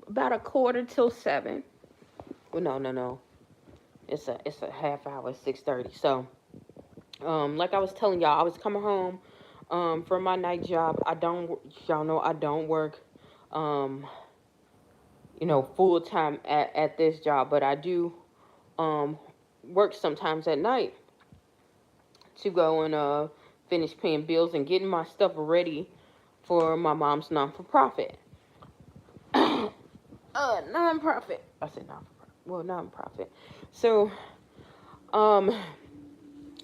about a quarter till 7. Well, no. It's a half hour, 6:30. So, like I was telling y'all, I was coming home, from my night job. Y'all know I don't work, um, full time at this job, but I do, um, work sometimes at night to go and finish paying bills and getting my stuff ready for my mom's non for profit. Non-profit. I said non-profit. Well, non-profit. So, um,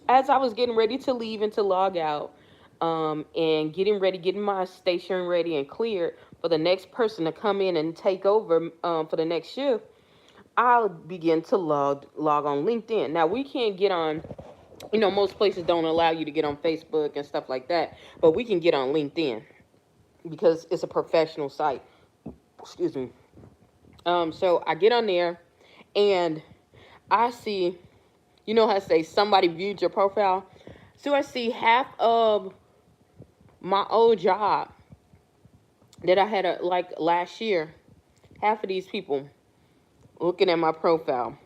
as I was getting ready to leave and to log out, and getting ready, getting my station ready and cleared for the next person to come in and take over, for the next shift, I'll begin to log on LinkedIn. Now we can't get on. Most places don't allow you to get on Facebook and stuff like that, but we can get on LinkedIn because it's a professional site. Excuse me. So I get on there and I see, how I say somebody viewed your profile. So I see half of my old job that I had like last year. Half of these people looking at my profile.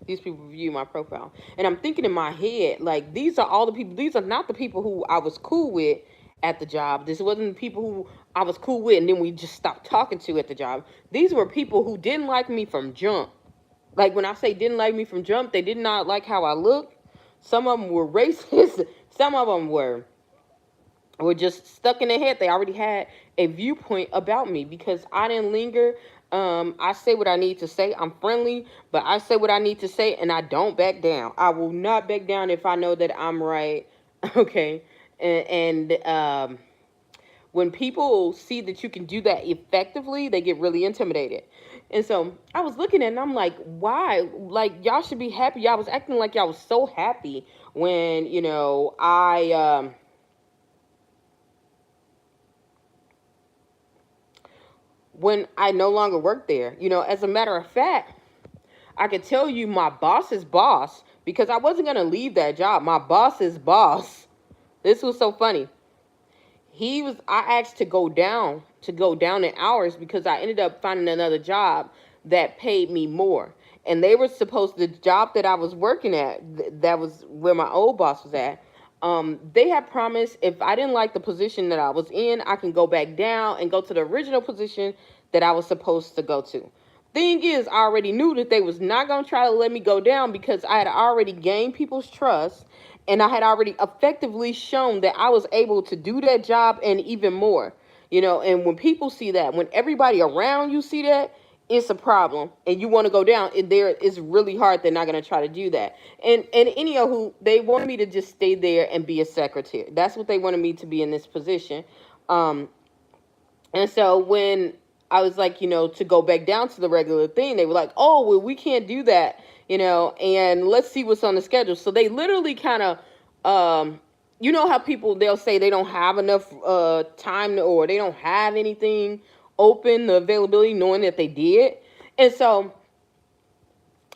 These people view my profile. And I'm thinking in my head, like, these are all the people, these are not the people who I was cool with at the job. This wasn't the people who I was cool with and then we just stopped talking to at the job. These were people who didn't like me from jump. Like, when I say didn't like me from jump, they did not like how I looked. Some of them were racist. Some of them were just stuck in their head. They already had a viewpoint about me because I didn't linger. I say what I need to say. I'm friendly, but I say what I need to say and I don't back down. I will not back down if I know that I'm right. Okay. And when people see that you can do that effectively, they get really intimidated. And so I was looking at it and I'm like, why? Like, y'all should be happy. Y'all was acting like y'all was so happy when, when I no longer work there. As a matter of fact, I could tell you my boss's boss, because I wasn't going to leave that job. My boss's boss, this was so funny. I asked to go down in hours because I ended up finding another job that paid me more. And they were supposed, the job that I was working at, that was where my old boss was at. They had promised if I didn't like the position that I was in, I can go back down and go to the original position that I was supposed to go to. Thing is, I already knew that they was not going to try to let me go down because I had already gained people's trust and I had already effectively shown that I was able to do that job and even more. And when people see that, when everybody around you see that, it's a problem and you want to go down, it's really hard. They're not going to try to do that. And anyhow, who they wanted me to just stay there and be a secretary. That's what they wanted me to be in this position. um and so when I was like, to go back down to the regular thing, they were like, oh, well, we can't do that, and let's see what's on the schedule. So they literally kind of, how people, they'll say they don't have enough time or they don't have anything open, the availability, knowing that they did. And so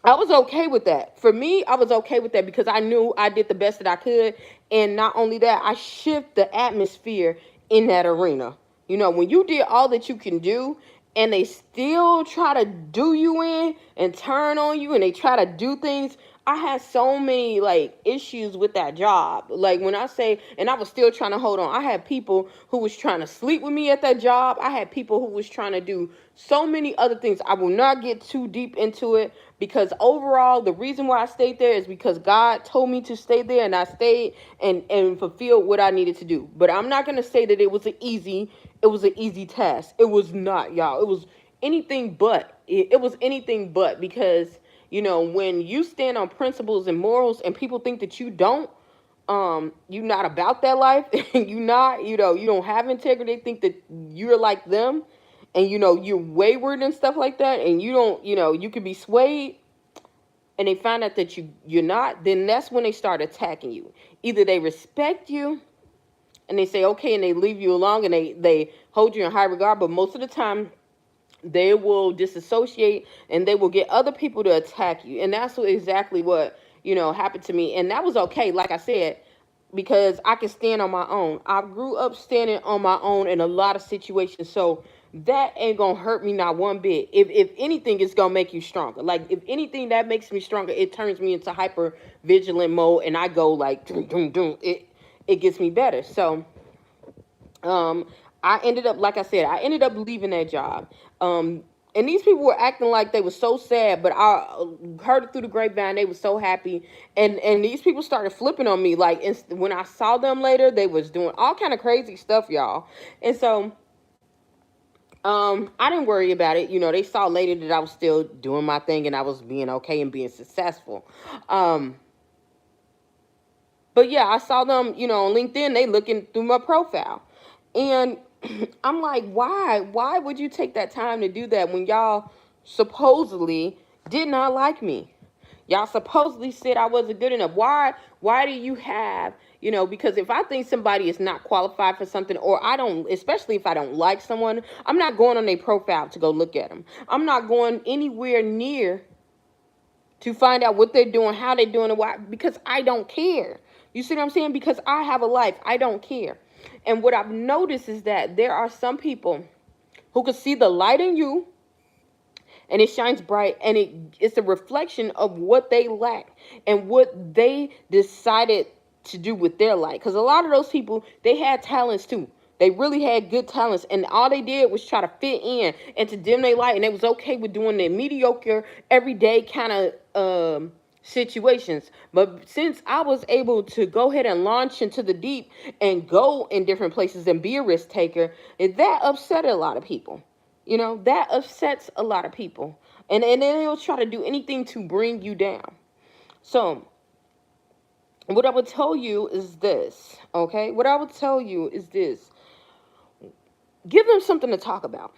I was okay with that. For me, I was okay with that because I knew I did the best that I could. And not only that, I shift the atmosphere in that arena. When you did all that you can do and they still try to do you in and turn on you and they try to do things. I had so many like issues with that job. Like when I say, and I was still trying to hold on. I had people who was trying to sleep with me at that job. I had people who was trying to do so many other things. I will not get too deep into it because overall the reason why I stayed there is because God told me to stay there and I stayed and fulfilled what I needed to do. But I'm not going to say that it was an easy task. It was not, y'all. It was anything but. It was anything but because when you stand on principles and morals and people think that you don't, you're not about that life and you don't have integrity. They think that you're like them and you're wayward and stuff like that and you don't, you can be swayed and they find out that you're not, then that's when they start attacking you. Either they respect you and they say okay and they leave you alone and they hold you in high regard, but most of the time they will disassociate and they will get other people to attack you. And that's exactly what happened to me, and that was okay, like I said, because I can stand on my own. I grew up standing on my own in a lot of situations. So that ain't gonna hurt me not one bit. If anything, it's gonna make you stronger. Like if anything that makes me stronger, it turns me into hyper vigilant mode, and I go like doom, doom, doom. It gets me better. So um, I ended up, like I said, I ended up leaving that job. And these people were acting like they were so sad, but I heard it through the grapevine. They were so happy, and these people started flipping on me. Like when I saw them later, they was doing all kind of crazy stuff, y'all. And so I didn't worry about it. You know, they saw later that I was still doing my thing and I was being okay and being successful. Um, but yeah, I saw them, you know, on LinkedIn. They looking through my profile, and I'm like, why? Why would you take that time to do that when y'all supposedly did not like me? Y'all supposedly said I wasn't good enough. Why do you have, you know, because if I think somebody is not qualified for something, or I don't, especially if I don't like someone, I'm not going on their profile to go look at them. I'm not going anywhere near to find out what they're doing, how they're doing, and why, because I don't care. You see what I'm saying? Because I have a life. I don't care. And what I've noticed is that there are some people who can see the light in you, and it shines bright, and it's a reflection of what they lack and what they decided to do with their life. Because a lot of those people, they had talents too. They really had good talents, and all they did was try to fit in and to dim their light, and they was okay with doing the mediocre, everyday kind of situations. But since I was able to go ahead and launch into the deep and go in different places and be a risk taker, that upset a lot of people. You know, that upsets a lot of people. And then they'll try to do anything to bring you down. So, what I would tell you is this, okay? What I would tell you is this. Give them something to talk about,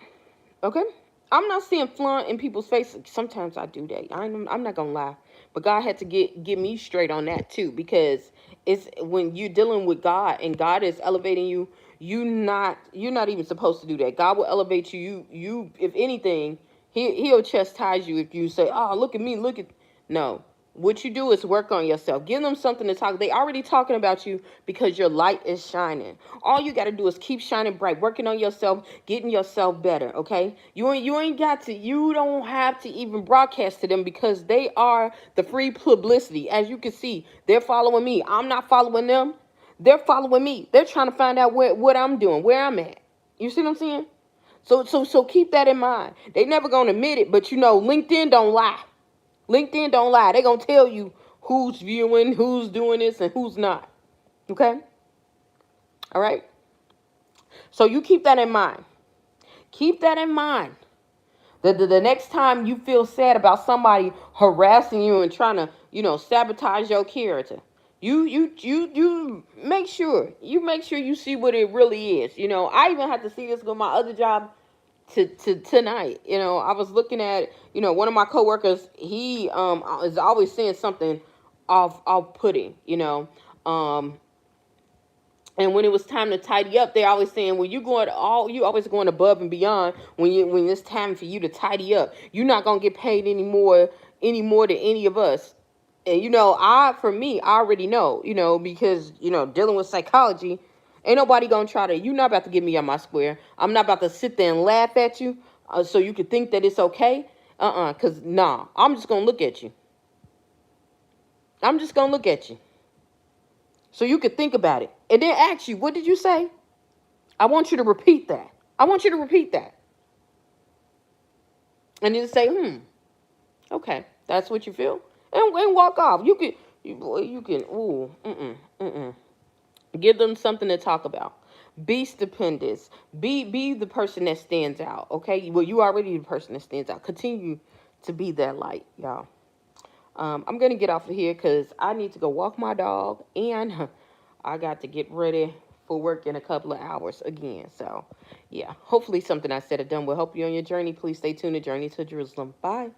okay? I'm not seeing flaunt in people's faces. Sometimes I do that. I'm not gonna lie, but God had to get me straight on that too, because it's when you're dealing with God and God is elevating you. You're not even supposed to do that. God will elevate you. If anything, he'll chastise you if you say, "Oh, look at me, look at." No, what you do is work on yourself. Give them something to talk. They already talking about you because your light is shining. All you got to do is keep shining bright, working on yourself, getting yourself better, okay? You don't have to even broadcast to them because they are the free publicity. As you can see, they're following me. I'm not following them. They're following me. They're trying to find out what I'm doing, where I'm at. You see what I'm saying? So keep that in mind. They never gonna admit it, but you know, LinkedIn don't lie. LinkedIn don't lie. They're going to tell you who's viewing, who's doing this, and who's not. Okay? All right? So you keep that in mind. Keep that in mind. The next time you feel sad about somebody harassing you and trying to, you know, sabotage your character, you make sure you see what it really is. You know, I even had to see this with my other job to tonight. You know, I was looking at, you know, one of my coworkers, he is always saying something off putting, you know. And when it was time to tidy up, they always saying, "Well, you always going above and beyond when it's time for you to tidy up. You're not gonna get paid any more than any of us." And you know, for me, I already know, you know, because you know, dealing with psychology, ain't nobody gonna try to. You're not about to get me on my square. I'm not about to sit there and laugh at you, so you can think that it's okay. Cause nah, I'm just gonna look at you. I'm just gonna look at you, so you could think about it, and then ask you, "What did you say?" I want you to repeat that. I want you to repeat that. And then say, okay, that's what you feel. And walk off. You can, give them something to talk about. Be stupendous. Be the person that stands out, okay? Well, you already the person that stands out. Continue to be that light, y'all. I'm going to get off of here because I need to go walk my dog, and I got to get ready for work in a couple of hours again. So, yeah, hopefully something I said or done will help you on your journey. Please stay tuned to Journey to Jerusalem. Bye.